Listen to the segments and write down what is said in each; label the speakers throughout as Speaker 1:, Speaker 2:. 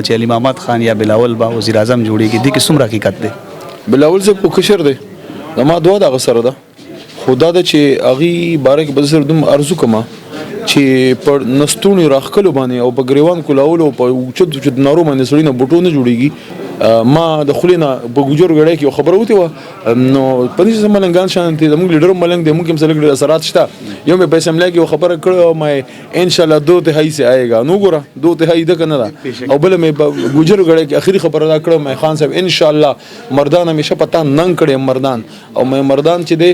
Speaker 1: چې علي محمد خان یا بلاول با وزیر اعظم جوړیږي دي کې څومره حقیقت دی؟
Speaker 2: بلاول صاحب کو کشر دی ما دعا دغه سره ده خدا د چې اغي بارک بزر دوم ارزو کما چې پر نستونی راخکلو باندې او په گریوان کولاولو په چد نارو باندې سړی نه بوټو نه جوړیږي ما د خلینا په ګجر غړې کې خبره وته و نو پنځه سملنګان شانتي زموږ لیډر ملنګ د موږ هم سره لیډر اثرات شته یو مې پیسې ملګری خبره کړو مې ان شاء الله 2 تهایی سے آئے گا نو ګوره 2 تهایی د کنه او بل مې ګجر غړې کې اخیری خبره دا کړو مې خان صاحب ان شاء الله مردان همیشه پتا ننګ کړي مردان او مې مردان چې دی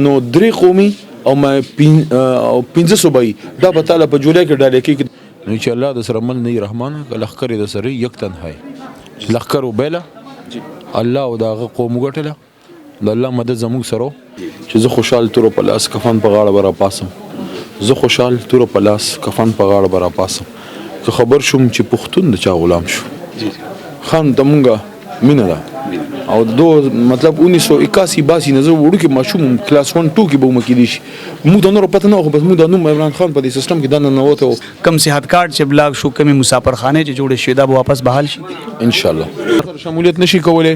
Speaker 2: نو درې قومي او مې 15 صوبای دا به تعالی په جولای کې ډالې کې نو چې الله د سره مل نه رحمان لخر د سره یک تنهایی لخر وبله الله او دغه قوم غټله د الله مدد زموږ سره چې زه خوشحال تور په لاس کفن په غاړه برا پاسم زه خوشحال تور په لاس کفن په غاړه برا پاسم که خبر شوم چې پښتون د چا غلام شو خان دمونګه مینه ده او دو مطلب 1981 باسی نظر وړو کې ماشوم کلاس 1 2 کې به مو کې دي مو د نور پته نه خو بس مو د نوم عمران خان په دې سیستم کې دنه نه وته
Speaker 1: کم صحت کارت چې بلاک شو کمی مسافرخانه چې جوړې شي دا به واپس بحال شي
Speaker 2: ان شاء الله شمولیت نشي کولای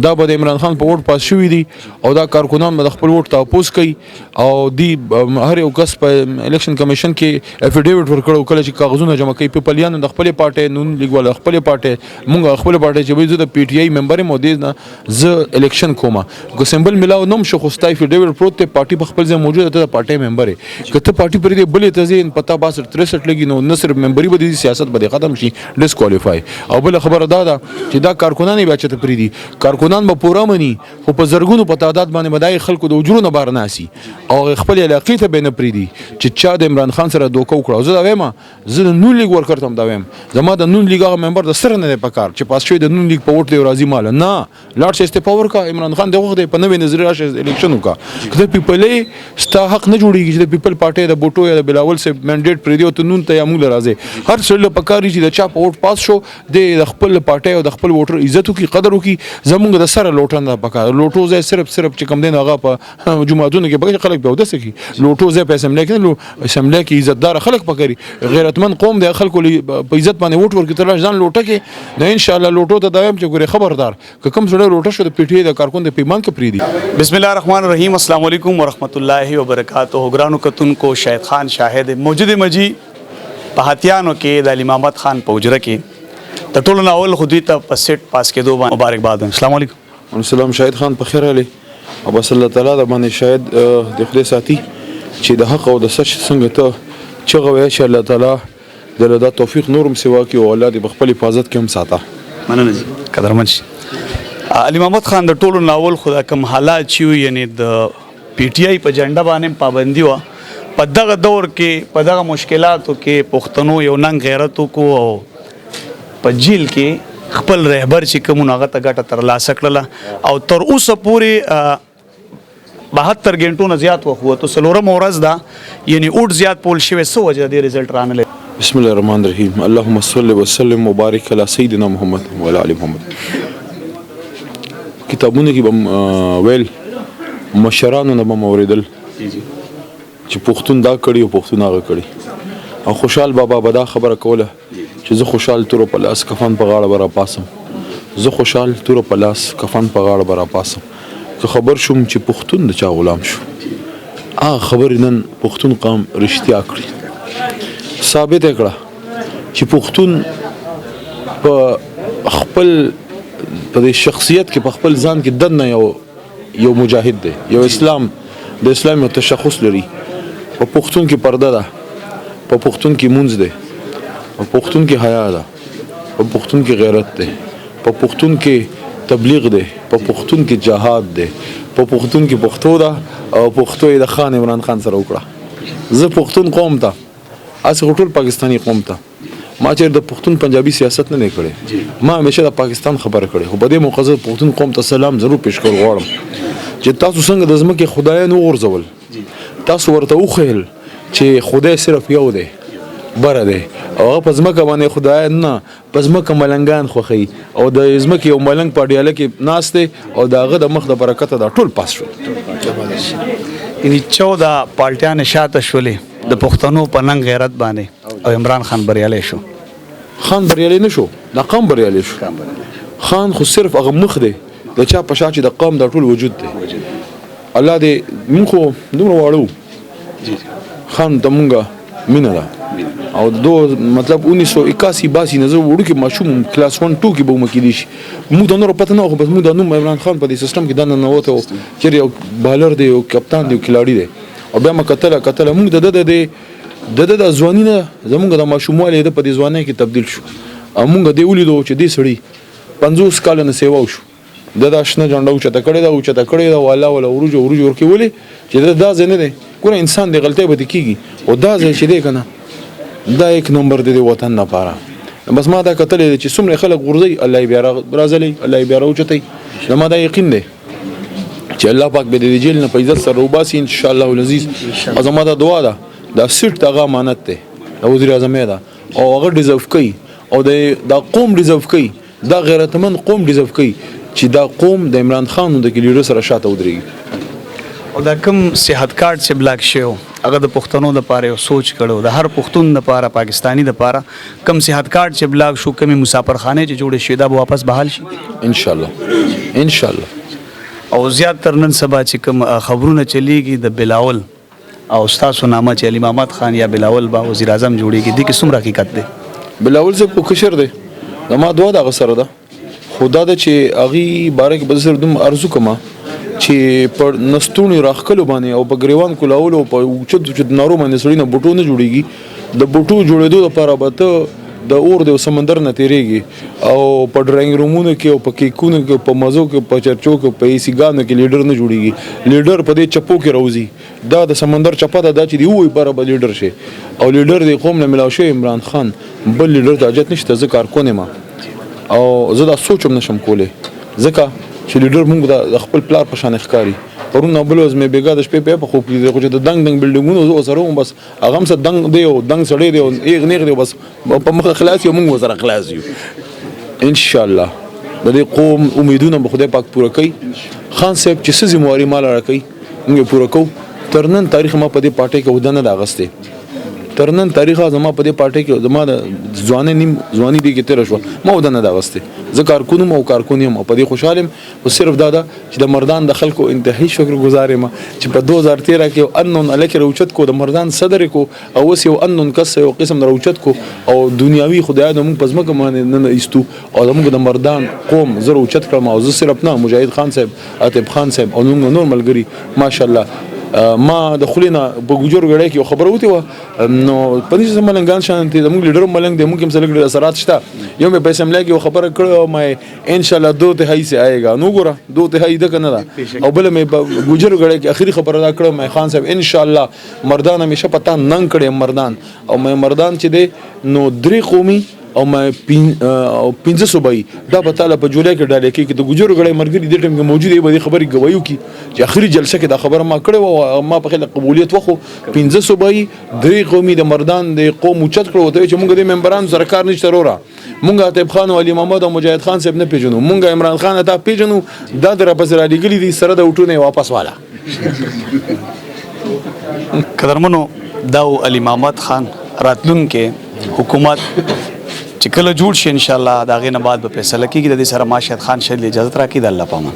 Speaker 2: دا به عمران خان په ووټ پاس شوی دي او دا کارکونان به خپل ووټ ته اپوز کوي او دی هر یو کس په الیکشن کمیشن کې افیډیویټ ورکړو کله چې کاغذونه جمع کوي پیپلیان د خپل پارټي نون لیګول خپل پارټي مونږ خپل پارټي چې وایي د پی ټی آی ممبر مو دي نه زه الیکشن کومه کو سمبل ملاو نوم شو خوستای افیډیویټ پروت ته پارټي په خپل ځای موجوده ته پارټي ممبر کته پارټي پر دې بلې تزین پتا 62 لګي نو نصر ممبري به دي سیاست به ختم شي ډیسکوالیفای او بل خبره دا ده چې دا کارکونان بیا چته پری دي کارکونان به پورا مني خو په زرګونو په تعداد باندې بدای خلکو د وجرو نه بار ناسي او خپل علاقې ته به نه پری دي چې چا د عمران خان سره دوکو کړو زه دا وایم زه د نون لیګ ورکړم دا وایم زما د نون لیګ هغه ممبر د سره نه پکار چې پاس شوی د نون لیګ په ووټ دی راضي مال نه لاړ شي استپاور کا عمران خان دغه د په نوې نظر راشه الیکشن وکا کله پیپلې ستا حق نه جوړیږي چې د پیپل پارټي د بوټو یا د بلاول سه منډیټ پری دی او ته نون ته یامول راځي هر څه له پکاري چې د چا په ووټ پاس شو د خپل پارټي او د خپل ووټر عزت کی قدر وکي زمونږ د سره لوټن د پکار لوټو ځای صرف چې کم دین هغه په جمعهتون کې بګ خلک به ودسه کی لوټو ځای په اسمبلی کې اسمبلی کې عزتدار خلک پکاري غیرتمن قوم د خلکو په عزت باندې ووټ ورکړي تر ځان لوټه کې نه ان شاء الله لوټو ته دایم چې ګوره خبردار کوم سره لوټه شو د پی ټی آی د کارکون د پیمان کې پری دی
Speaker 1: بسم الله الرحمن الرحیم السلام علیکم ورحمۃ اللہ وبرکاتہ ګرانو کتونکو شاهد خان شاهد موجود مجی په هاتیانو کې د علي محمد خان په اجره کې د ټولو ناول خو دوی ته په سیټ پاس کېدو باندې مبارکباد السلام علیکم
Speaker 2: السلام شاهد خان په خیر علي او بس الله تعالی د باندې شاهد د خدای ساتي چې د حق او د سچ څنګه ته چغه وای چې الله تعالی دله دا توفیق نورم سوا کې او الله دې خپل حفاظت کې هم ساته
Speaker 1: مننه جی قدرمن شي علي محمد خان د ټولو ناول خدا کم حالات چې یعنی د پی ټی آی په جنډه باندې پابندي و په دغه دور کې په دغه مشکلاتو کې پښتنو یو ننګ غیرت کو او په جیل کې خپل رهبر چې کوم هغه ته ګټه ترلاسه کړله او تر اوسه پورې 72 غنټو نه زیات وخت وته سلورم ورځ دا یعنی اوټ زیات پول شوی سو وجه دی رزلټ رانه
Speaker 2: بسم الله الرحمن الرحیم اللهم صل وسلم وبارك على سيدنا محمد وعلى ال محمد کتابونه کې بم ویل مشرانو نه بم اوریدل چې پښتون دا کړي او پښتون هغه کړي او خوشحال بابا بدا خبره کوله چې زه خوشحال تور په لاس کفن په غاړه برا پاسم زه خوشحال تور په لاس کفن په غاړه برا پاسم که خبر شوم چې پښتون د چا غلام شو هغه خبر نن پښتون قوم رښتیا کړی ثابت کړه چې پښتون په خپل په دې شخصیت کې په خپل ځان کې دنه یو مجاهد دی یو اسلام د اسلام یو تشخص لري په پښتون کې پرده ده په پښتون کې مونځ دی په پښتون کې حیا ده په پښتون کې غیرت دی په پښتون کې تبلیغ دی په پښتون کې جهاد دی په پښتون کې پښتو ده او پښتو یې د خان عمران خان سره وکړه زه پښتون قوم ته اسه ټول پاکستانی قوم ته ما چې د پښتون پنجابي سیاست نه کړي ما همیشه د پاکستان خبره کړي خو په دې موقع زه پښتون قوم ته سلام ضرور پېښ کول غواړم چې تاسو څنګه د ځمکې خدای نه غورځول تاسو ورته وخیل چې خدای صرف یو دی بره دی او هغه په ځمکه باندې خدای نه په ځمکه ملنګان خوښي او د ځمکې یو ملنګ په ډیاله کې ناست دی او د هغه د مخ د برکته دا ټول پاس شول
Speaker 1: یعنی 14 پالټیان شاته شولې د پښتنو په ننګ غیرت باندې او عمران خان بریالی شو
Speaker 2: خان بریالی نشو دا قام بریالی شو خان خو صرف هغه مخ دی د چا په شا چې د قام دا ټول وجود دی الله دې موږ خو دومره واړو خان ته مونږه مینه ده او دو مطلب 1981 نظر وړو کې ماشوم کلاس 1 2 کې به مو کې دي شي موږ د نور پته نه خو بس موږ د نوم عمران خان په دې سیستم کې دنه نه وته چې یو بالر دی او کپتان دی او کلاړی دی او بیا ما کتل موږ د ځواني نه زمونږ د ماشوموالي د په دې ځواني کې تبدیل شو او موږ دی ولیدو چې دې سړی 50 کال نه سیوا شو د داشنه جنډو چې تکړه دا والله ولا ورج ورکی ولي چې دا ځنه دی ګور انسان دی غلطي به کیږي او دا ځای چې دی کنه دا یک نمبر دی وطن لپاره بس ما دا کتل چې څومره خلک غورځي الله بیا راځلي الله بیا راوچتي ما دا یقین دی چې الله پاک به د جیل نه په عزت سره وباسي ان شاء الله العزيز ازما دا دعا ده دا سټ دغه امانت ده د وزیر اعظم ده او هغه ډیزرو کوي او دا قوم ډیزرو کوي دا غیرتمن قوم ډیزرو کوي چې دا قوم د عمران خان د لیډر سره شاته ودرېږي
Speaker 1: او دا کوم صحت کارت چې بلاک شو هغه د پښتنو د پاره یو سوچ کړو د هر پښتون د پاره پاکستانی د پاره کوم صحت کارت چې بلاک شو کومي مسافرخانه چې جوړې شوی دا به واپس بحال شي ان شاء الله او زیات تر نن سبا چې کوم خبرونه چلیږي د بلاول او استاد نامه چې علي محمد خان یا بلاول با وزیر اعظم جوړیږي د کوم حقیقت ده
Speaker 2: بلاول سے پوکشر ده ما دوا د غسر ده خدا د چې اغي بارک بزر دم ارزو کما چې پر نستونی راخلو باندې او په گریوان کولاول او په چد نارو باندې سړی نه بوټو نه جوړیږي د بوټو جوړېدو لپاره به ته د اور د سمندر نه تیریږي او په ډرایینګ رومونو کې او په کیکونو کې په مزو کې په چرچو کې په ایسی ګانو کې لیډر نه جوړیږي لیډر په دې چپو کې راوځي دا د سمندر چپا دا چې دی وای بره به لیډر شي او لیډر د قوم نه ملاو شي عمران خان بل لیډر ته اجازه نشته ذکر کونه ما او زه دا سوچم نشم کوله ځکه چې لیډر موږ د خپل پلار په شان ښکاری پرون بلوز مې بیګا د شپې په خوب کې خو د دنګ بلډینګونو زو سره بس هغه هم څه دنګ دی او دنګ سړی دی او ایغ نیغ دی بس په مخ خلاص یو موږ سره خلاص یو ان شاء الله د دې قوم امیدونه به خدای پاک پوره کوي خان صاحب چې څه ذمہواری مال راکړي موږ پوره کوو ترنن تاریخ ما په دې پارټي کې ودانه د اغسته ترنن تاریخ زما په دې پارټي کې زما د ځواني دی کې تیر شو ما ودانه د اغسته زه کارکونم او کارکونیم په دې خوشاله او صرف دا چې د مردان د خلکو انتهایی شکر گزار یم چې په 2013 کې انون الک روچت کو د مردان صدر کو او وس یو انون کس یو قسم روچت کو او دنیاوی خدای د موږ پزما کوم نه ایستو او موږ د مردان قوم زه روچت کړم او زه صرف نه مجاهد خان صاحب عاطف خان صاحب او نور ملګری ماشاءالله ما د خلینا په ګجور غړې کې خبره وتی و نو پنځه زملنګان شانتي د موږ لیډر ملنګ د موږ هم سره لګړي اثرات شته یو مې پیسې ملګي خبره کړو مې ان شاء الله 2 تهایی سے آئے گا نو ګوره 2 تهایی د کنه او بل مې ګجور غړې کې اخري خبره دا کړو مې خان صاحب ان شاء الله مردان همیشه پتا نن کړي مردان او مې مردان چې دی نو درې قومي او ما 500 بای دا په تعالی په جولای کې ډالې کې د ګجور غړې مرګري د ټیم کې موجود دی به خبري گوایو کی چې اخري جلسه کې دا خبره ما کړې او ما په خله قبولیت وخو 500 بای درې قومي د مردان د قوم اوچت کړو ته چې موږ د ممبرانو سره کار نشته وروره مونږ عاطف خان او علي محمد او مجاهد خان صاحب نه پیژنو مونږ عمران خان ته پیژنو دا در په سره لګلې دي سره د وټونه واپس والا
Speaker 1: قدرمنو دا علي محمد خان راتلون کې حکومت چې کله جوړ شي ان شاء الله دا غي نه بعد به فیصله کیږي د دې سره ماشهد خان شهید اجازه راکړي د الله پامان